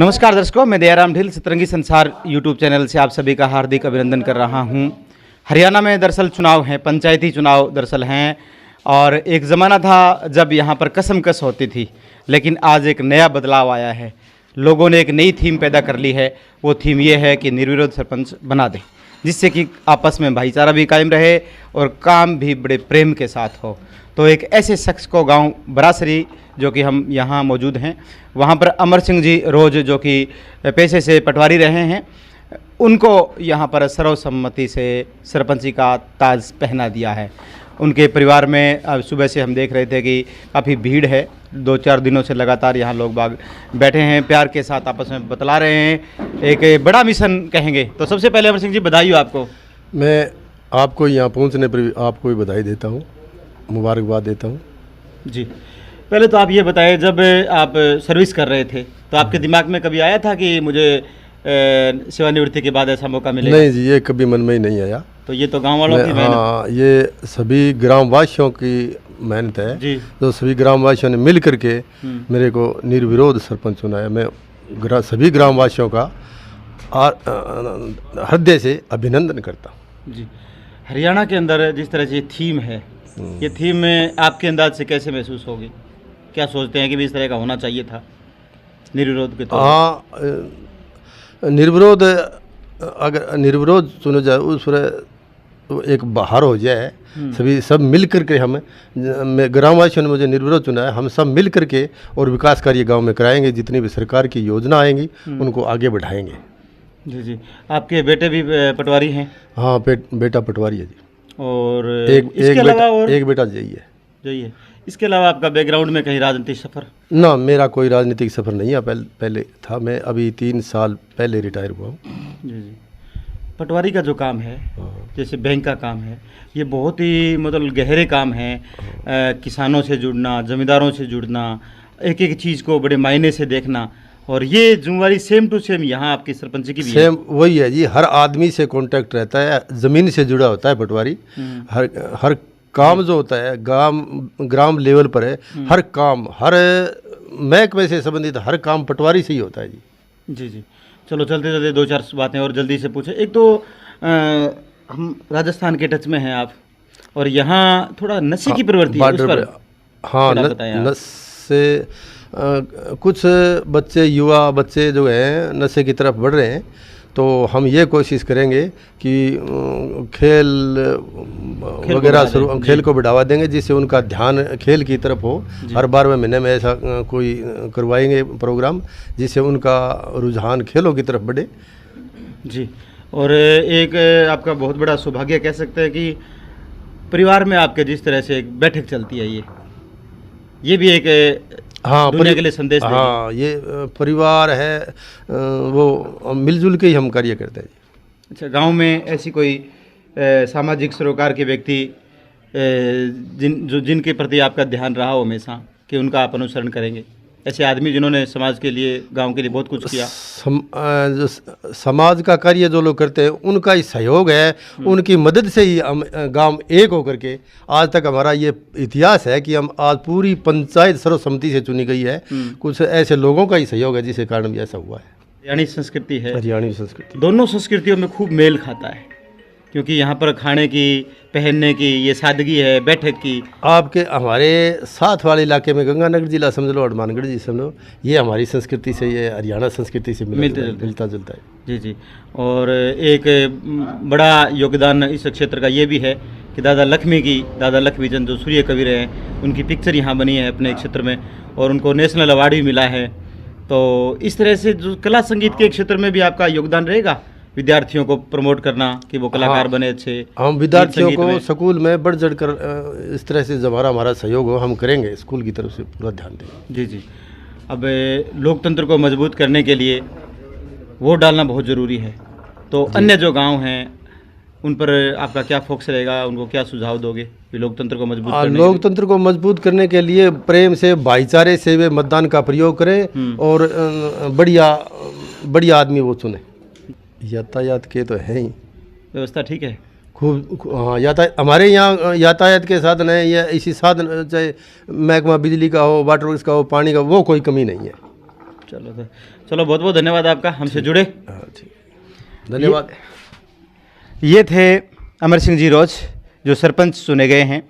नमस्कार दर्शकों, मैं दयाराम ढील सतरंगी संसार यूट्यूब चैनल से आप सभी का हार्दिक अभिनंदन कर रहा हूं। हरियाणा में दरअसल चुनाव हैं, पंचायती चुनाव दरअसल हैं और एक ज़माना था जब यहां पर कसमकस होती थी, लेकिन आज एक नया बदलाव आया है। लोगों ने एक नई थीम पैदा कर ली है। वो थीम ये है कि निर्विरोध सरपंच बना दें, जिससे कि आपस में भाईचारा भी कायम रहे और काम भी बड़े प्रेम के साथ हो। तो एक ऐसे शख्स को गांव बरासरी, जो कि हम यहाँ मौजूद हैं, वहाँ पर अमर सिंह जी रोज, जो कि पेशे से पटवारी रहे हैं, उनको यहाँ पर सर्वसम्मति से सरपंची का ताज पहना दिया है। उनके परिवार में अब सुबह से हम देख रहे थे कि काफ़ी भीड़ है। 2-4 दिनों से लगातार यहाँ लोग बाग बैठे हैं, प्यार के साथ आपस में बतला रहे हैं, एक बड़ा मिशन कहेंगे। तो सबसे पहले अमर सिंह जी, बधाई हो आपको। मैं आपको यहाँ पहुँचने पर आपको भी बधाई देता हूँ, मुबारकबाद देता हूँ जी। पहले तो आप ये बताएं, जब आप सर्विस कर रहे थे तो आपके दिमाग में कभी आया था कि मुझे सेवानिवृत्ति के बाद ऐसा मौका मिलेगा? नहीं जी, ये कभी मन में ही नहीं आया। तो ये तो गांव वालों की मेहनत। हाँ, ये सभी ग्रामवासियों की मेहनत है जी। तो सभी ग्रामवासियों ने मिल करके मेरे को निर्विरोध सरपंच चुनाया। मैं सभी ग्रामवासियों का हृदय से अभिनंदन करता हूँ जी। हरियाणा के अंदर जिस तरह से थीम है, ये थीम में आपके अंदाज से कैसे महसूस होगी? क्या सोचते हैं कि भी इस तरह का होना चाहिए था निर्विरोध के तौर? हाँ, निर्विरोध, अगर निर्विरोध चुना जाए, उस पर एक बाहर हो जाए, सब मिल करके ग्रामवासियों ने मुझे निर्विरोध चुना है। हम सब मिल करके और विकास कार्य गांव में कराएंगे। जितनी भी सरकार की योजना आएंगी उनको आगे बढ़ाएंगे। जी जी। आपके बेटे भी पटवारी हैं? हाँ, बेटा पटवारी है जी। और एक बेटा यही है। इसके अलावा आपका बैकग्राउंड में कहीं राजनीतिक सफ़र? ना, मेरा कोई राजनीतिक सफ़र नहीं है। पहले था, मैं अभी 3 साल पहले रिटायर हुआ हूँ। जी जी। पटवारी का जो काम है, जैसे बैंक का काम है, ये बहुत ही मतलब गहरे काम है। किसानों से जुड़ना, ज़मींदारों से जुड़ना, एक एक चीज़ को बड़े मायने से देखना, और ये जिम्मेवारी सेम टू सेम यहाँ आपकी सरपंच की भी सेम वही है जी। हर आदमी से कांटेक्ट रहता है, ज़मीन से जुड़ा होता है पटवारी। हर काम जो होता है ग्राम लेवल पर है। हर काम, हर महकमे से संबंधित हर काम पटवारी से ही होता है जी। जी जी। चलो चलते चलते 2-4 बातें और जल्दी से पूछे। एक तो हम राजस्थान के टच में हैं आप, और यहाँ थोड़ा नशे की प्रवृत्ति है उस पर। हाँ, नशे, कुछ युवा बच्चे जो हैं नशे की तरफ बढ़ रहे हैं। तो हम ये कोशिश करेंगे कि खेल वगैरह, खेल को बढ़ावा देंगे, जिससे उनका ध्यान खेल की तरफ हो। हर 12वें महीने में ऐसा कोई करवाएंगे प्रोग्राम, जिससे उनका रुझान खेलों की तरफ बढ़े जी। और एक आपका बहुत बड़ा सौभाग्य कह सकते हैं कि परिवार में आपके जिस तरह से एक बैठक चलती है, ये भी एक दुनिया के लिए संदेश देगी। हाँ, ये परिवार है, वो मिलजुल के ही हम कार्य करते हैं जी। अच्छा, गांव में ऐसी कोई सामाजिक सरोकार के व्यक्ति जिनके प्रति आपका ध्यान रहा हो हमेशा कि उनका आप अनुसरण करेंगे? ऐसे आदमी जिन्होंने समाज के लिए, गांव के लिए बहुत कुछ किया। जो समाज का कार्य जो लोग करते हैं, उनका ही सहयोग है, उनकी मदद से ही हम गांव एक होकर के आज तक, हमारा ये इतिहास है कि हम आज पूरी पंचायत सर्वसम्मति से चुनी गई है। कुछ ऐसे लोगों का ही सहयोग है, जिसके कारण भी ऐसा हुआ है। हरियाणी संस्कृति है, हरियाणी संस्कृति दोनों संस्कृतियों में खूब मेल खाता है, क्योंकि यहाँ पर खाने की, पहनने की ये सादगी है, बैठक की। आपके हमारे साथ वाले इलाके में गंगानगर जिला समझ लो, हनुमानगढ़ जी समझ लो, ये हमारी संस्कृति से, ये हरियाणा संस्कृति से मिलता जुलता है जी जी। और एक बड़ा योगदान इस क्षेत्र का ये भी है कि दादा लक्ष्मी चंद जो सूर्य कवि रहे हैं, उनकी पिक्चर यहाँ बनी है अपने क्षेत्र में, और उनको नेशनल अवार्ड भी मिला है। तो इस तरह से जो कला संगीत के क्षेत्र में भी आपका योगदान रहेगा, विद्यार्थियों को प्रमोट करना कि वो कलाकार बने अच्छे। हम विद्यार्थियों को स्कूल में बढ़ चढ़ कर इस तरह से हमारा सहयोग हो, हम करेंगे, स्कूल की तरफ से पूरा ध्यान देंगे जी जी। अब लोकतंत्र को मजबूत करने के लिए वोट डालना बहुत ज़रूरी है। तो अन्य जो गांव हैं उन पर आपका क्या फोकस रहेगा, उनको क्या सुझाव दोगे कि लोकतंत्र को मजबूत करने के लिए प्रेम से, भाईचारे से वे मतदान का प्रयोग करें और बढ़िया आदमी वो चुने। यातायात के तो है ही, व्यवस्था ठीक है खूब। हाँ, यातायात हमारे यहाँ यातायात के साधन है, या इसी साधन, चाहे महकमा बिजली का हो, वाटर वर्क्स का हो, पानी का, वो कोई कमी नहीं है। चलो बहुत बहुत धन्यवाद आपका हमसे जुड़े। हाँ ठीक, धन्यवाद। ये थे अमर सिंह जी रोज जो सरपंच चुने गए हैं।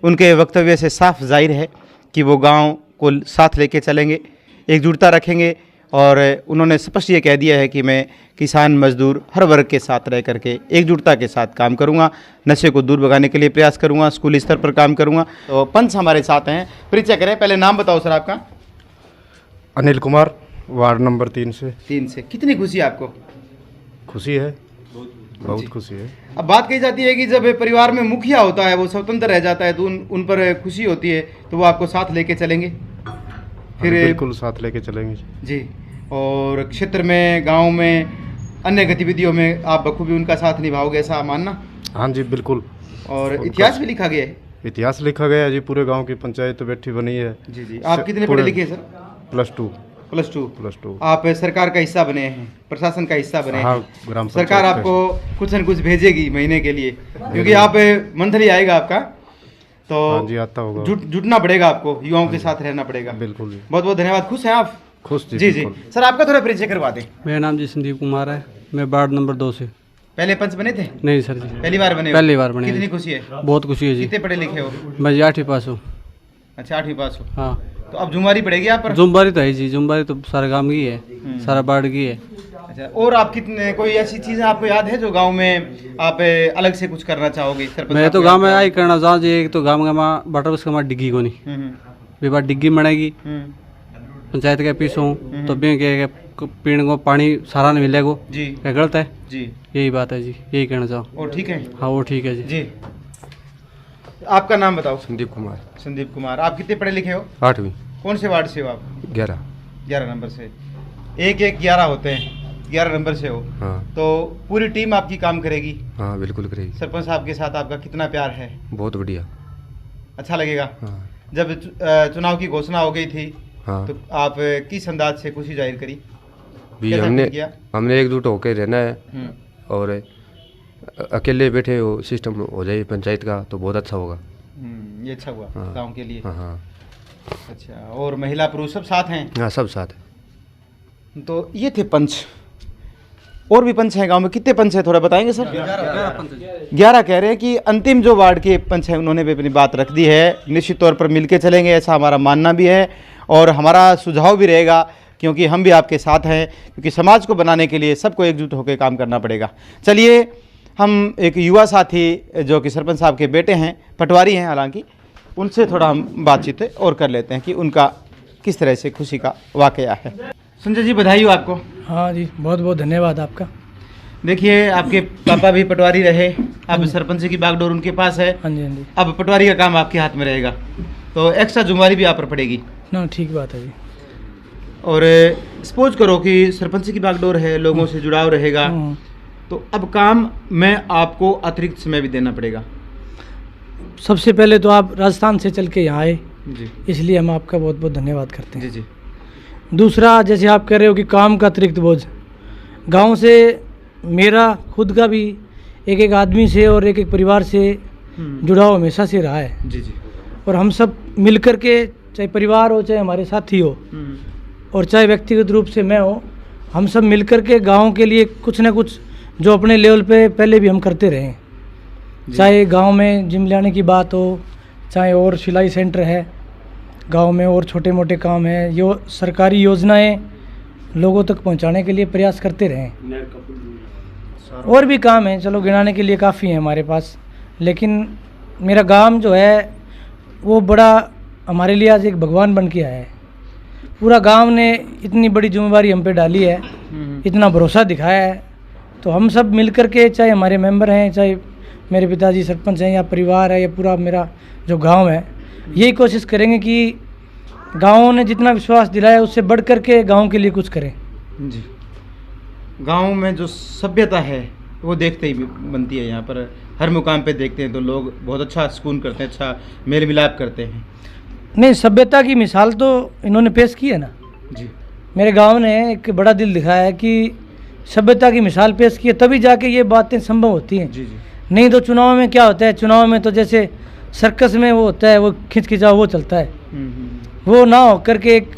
उनके वक्तव्य से साफ जाहिर है कि वो गांव को साथ लेके चलेंगे, एकजुटता रखेंगे और उन्होंने स्पष्ट ये कह दिया है कि मैं किसान मजदूर हर वर्ग के साथ रह करके एकजुटता के साथ काम करूंगा, नशे को दूर भगाने के लिए प्रयास करूंगा, स्कूली स्तर पर काम करूंगा। तो पंच हमारे साथ हैं, परिचय करें। पहले नाम बताओ सर आपका। अनिल कुमार, वार्ड नंबर 3 से। 3 से। कितनी खुशी आपको? खुशी है, बहुत खुशी है। अब बात कही जाती है कि जब परिवार में मुखिया होता है वो स्वतंत्र रह जाता है तो उन पर खुशी होती है, तो वो आपको साथ लेके चलेंगे फिर? बिल्कुल साथ लेके चलेंगे जी। और क्षेत्र में, गांव में, अन्य गतिविधियों में आप बखूबी उनका साथ निभाओगे, ऐसा मानना? हाँ जी बिल्कुल। और इतिहास भी लिखा गया है? इतिहास लिखा गया है जी, पूरे गांव की पंचायत बैठी बनी है। जी जी। आप कितने पढ़े लिखे हैं सर? +2। +2। आप सरकार का हिस्सा बने हैं, प्रशासन का हिस्सा बने हाँ, हैं। ग्राम सरकार पंचायत आपको कुछ न कुछ भेजेगी महीने के लिए, क्योंकि आप मंथली आएगा आपका, तो हाँ जी आता होगा। जुटना पड़ेगा आपको, युवाओं के साथ रहना पड़ेगा। बिल्कुल जी। बहुत बहुत धन्यवाद। खुश हैं आप? खुश जी। जी जी। बिल्कुल। सर आपका थोड़ा परिचय करवा दें। मेरा नाम जी संदीप कुमार है, मैं वार्ड नंबर 2 से। पहले पंच बने थे? नहीं सर जी, पहली बार बने हो? पहली बार बने। कितनी खुशी है? बहुत खुशी है जी। कितने पढ़े लिखे हो? मैं जी 8वीं पास हूँ। अच्छा 8वीं पास हो। हाँ। तो अब जुम्बारी पड़ेगी आप पर? जुम्बारी तो है जी, जुम्बारी तो सारे गांव की है, सारा वार्ड की है। अच्छा, और आप कितने, कोई ऐसी चीजें आपको याद है जो गांव में आप अलग से कुछ करना चाहोगे? सरपंच मैं तो आपको गांव में याद आई करना चाहूँ जी, एक तो गांव में माँ बटर बस का डिग्गी को नहीं, हम्म, वे बात डिग्गी बनेगी हम्म, पंचायत के पीछे हूँ तो भी के पीने को पानी सारा नहीं मिलेगा, जी क्या गलत है? जी। यही बात है जी, यही कहना चाहूँ। और ठीक है? हाँ वो ठीक है जी। जी। आपका नाम बताओ। संदीप कुमार, संदीप कुमार। आप कितने पढ़े लिखे हो? 8वीं। कौन से वार्ड से हो आप? 11। 11 नंबर से। 1-1-11 होते हैं, 11 नंबर से हो, हाँ तो पूरी टीम आपकी काम करेगी? हाँ बिल्कुल करेगी। सरपंच साहब के साथ आपका कितना प्यार है? बहुत बढ़िया। अच्छा लगेगा? हाँ जब चुनाव की घोषणा हो गई थी हाँ। तो आप किस अंदाज से खुशी जाहिर करी? भी कैसा हमने फील किया? हमने एकजुट होकर रहना है हम्म, और अकेले बैठे हो सिस्टम हो जाए पंचायत का तो बहुत अच्छा होगा। ये अच्छा हुआ हाँ। गांव के लिए। हाँ हाँ अच्छा, और महिला पुरुष सब साथ हैं? हाँ सब साथ है। तो ये थे पंच। और भी पंच हैं गांव में? कितने पंच हैं थोड़ा बताएंगे सर? 11 कह रहे हैं कि अंतिम जो वार्ड के पंच हैं उन्होंने भी अपनी बात रख दी है। निश्चित तौर पर मिलके चलेंगे ऐसा हमारा मानना भी है और हमारा सुझाव भी रहेगा, क्योंकि हम भी आपके साथ हैं, क्योंकि समाज को बनाने के लिए सबको एकजुट होकर काम करना पड़ेगा। चलिए हम एक युवा साथी जो कि सरपंच साहब के बेटे हैं, पटवारी हैं हालांकि, उनसे थोड़ा हम बातचीत और कर लेते हैं कि उनका किस तरह से खुशी का वाकया है। संजय जी बधाई हो आपको। हाँ जी, बहुत बहुत धन्यवाद आपका। देखिए आपके पापा भी पटवारी रहे, अब सरपंच की बागडोर उनके पास है, हाँ जी हाँ जी। अब पटवारी का काम आपके हाथ में रहेगा, तो एक्स्ट्रा जुम्मेवारी भी आप पर पड़ेगी ना, ठीक बात है जी। और सपोज करो कि सरपंच की बागडोर है, लोगों से जुड़ाव रहेगा, हाँ। तो अब काम में आपको अतिरिक्त समय भी देना पड़ेगा। सबसे पहले तो आप राजस्थान से चल के यहाँ आए, जी इसलिए हम आपका बहुत बहुत धन्यवाद करते हैं। जी जी। दूसरा, जैसे आप कह रहे हो कि काम का अतिरिक्त बोझ, गांव से मेरा खुद का भी एक एक आदमी से और एक एक परिवार से जुड़ाव हमेशा से रहा है, जी जी। और हम सब मिल कर के, चाहे परिवार हो चाहे हमारे साथी हो और चाहे व्यक्तिगत रूप से मैं हो, हम सब मिल कर के गाँव के लिए कुछ ना कुछ जो अपने लेवल पे पहले भी हम करते रहे हैं। चाहे गांव में जिम लाने की बात हो, चाहे और सिलाई सेंटर है गांव में, और छोटे मोटे काम हैं, यो सरकारी योजनाएं लोगों तक पहुंचाने के लिए प्रयास करते रहे। और भी काम हैं, चलो गिनाने के लिए काफ़ी हैं हमारे पास, लेकिन मेरा गांव जो है वो बड़ा हमारे लिए आज एक भगवान बन के आया है। पूरा गांव ने इतनी बड़ी जिम्मेवारी हम पे डाली है, इतना भरोसा दिखाया है, तो हम सब मिल कर के, चाहे हमारे मेंबर हैं, चाहे मेरे पिताजी सरपंच हैं, या परिवार है, या पूरा मेरा जो गांव है, यही कोशिश करेंगे कि गाँव ने जितना विश्वास दिलाया उससे बढ़ कर के गाँव के लिए कुछ करें। जी। गांव में जो सभ्यता है वो देखते ही बनती है। यहाँ पर हर मुकाम पे देखते हैं तो लोग बहुत अच्छा सुकून करते हैं, अच्छा मेल मिलाप करते हैं। नहीं, सभ्यता की मिसाल तो इन्होंने पेश की है ना। जी। मेरे गांव ने एक बड़ा दिल दिखाया है कि सभ्यता की मिसाल पेश की है, तभी जाके ये बातें संभव होती हैं। जी जी। नहीं तो चुनाव में क्या होता है, चुनाव में तो जैसे सर्कस में वो होता है, वो खिंच खिंचाव वो चलता है, वो ना हो करके एक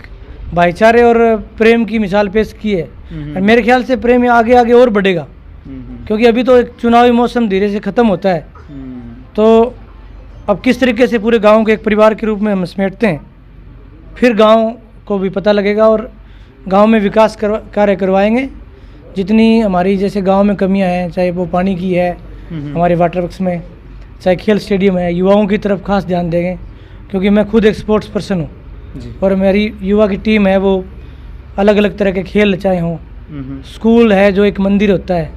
भाईचारे और प्रेम की मिसाल पेश की है। और मेरे ख्याल से प्रेम आगे आगे और बढ़ेगा, क्योंकि अभी तो एक चुनावी मौसम धीरे से ख़त्म होता है, तो अब किस तरीके से पूरे गांव के एक परिवार के रूप में हम समेटते हैं, फिर गांव को भी पता लगेगा और गांव में विकास कार्य करवाएंगे। जितनी हमारी जैसे गांव में कमियां हैं, चाहे वो पानी की है हमारे वाटर वर्क्स में, चाहे खेल स्टेडियम है, युवाओं की तरफ खास ध्यान देंगे, क्योंकि मैं खुद एक स्पोर्ट्स पर्सन हूँ और मेरी युवा की टीम है, वो अलग अलग तरह के खेल चाहे हों, स्कूल है जो एक मंदिर होता है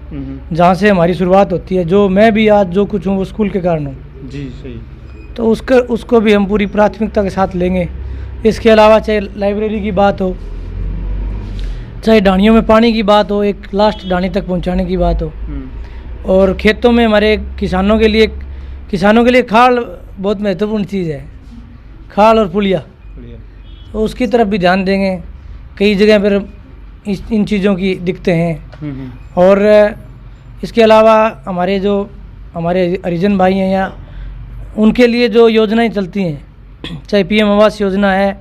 जहाँ से हमारी शुरुआत होती है, जो मैं भी आज जो कुछ हूँ वो स्कूल के कारण हूँ जी सही। तो उसको भी हम पूरी प्राथमिकता के साथ लेंगे। इसके अलावा चाहे लाइब्रेरी की बात हो, चाहे ढाणियों में पानी की बात हो, एक लास्ट ढाणी तक पहुंचाने की बात हो, और खेतों में हमारे किसानों के लिए खाल बहुत महत्वपूर्ण चीज़ है, खाल और पुलिया, तो उसकी तरफ भी ध्यान देंगे। कई जगह पर इन चीज़ों की दिक्कतें हैं। और इसके अलावा हमारे हरिजन भाई हैं या उनके लिए जो योजनाएं चलती हैं, चाहे पीएम आवास योजना है,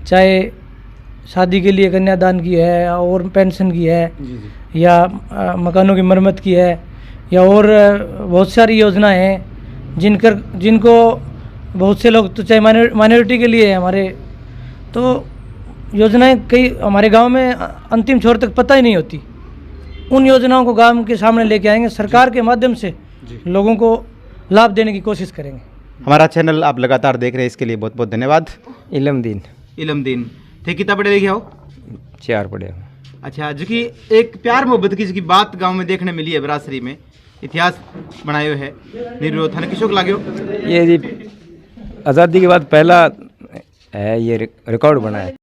चाहे शादी के लिए कन्यादान की है और पेंशन की है, या मकानों की मरम्मत की है, या और बहुत सारी योजनाएं हैं जिनको बहुत से लोग तो चाहे माइनॉरिटी के लिए है हमारे, तो योजनाएं कई हमारे गांव में अंतिम छोर तक पता ही नहीं होती। उन योजनाओं को गांव के सामने लेके आएंगे, सरकार के माध्यम से लोगों को लाभ देने की कोशिश करेंगे। हमारा चैनल आप लगातार देख रहे हैं, इसके लिए बहुत बहुत धन्यवाद। इलमदीन थे कितना पढ़े लिखे हो? 4 पढ़े हो। अच्छा, जो कि एक प्यार मोहब्बत की बात गांव में देखने मिली है, बरासरी में इतिहास बनायो है निर्विरोध थाने किशोक लाग्यो। ये जी आज़ादी के बाद पहला है, ये रिकॉर्ड बना है।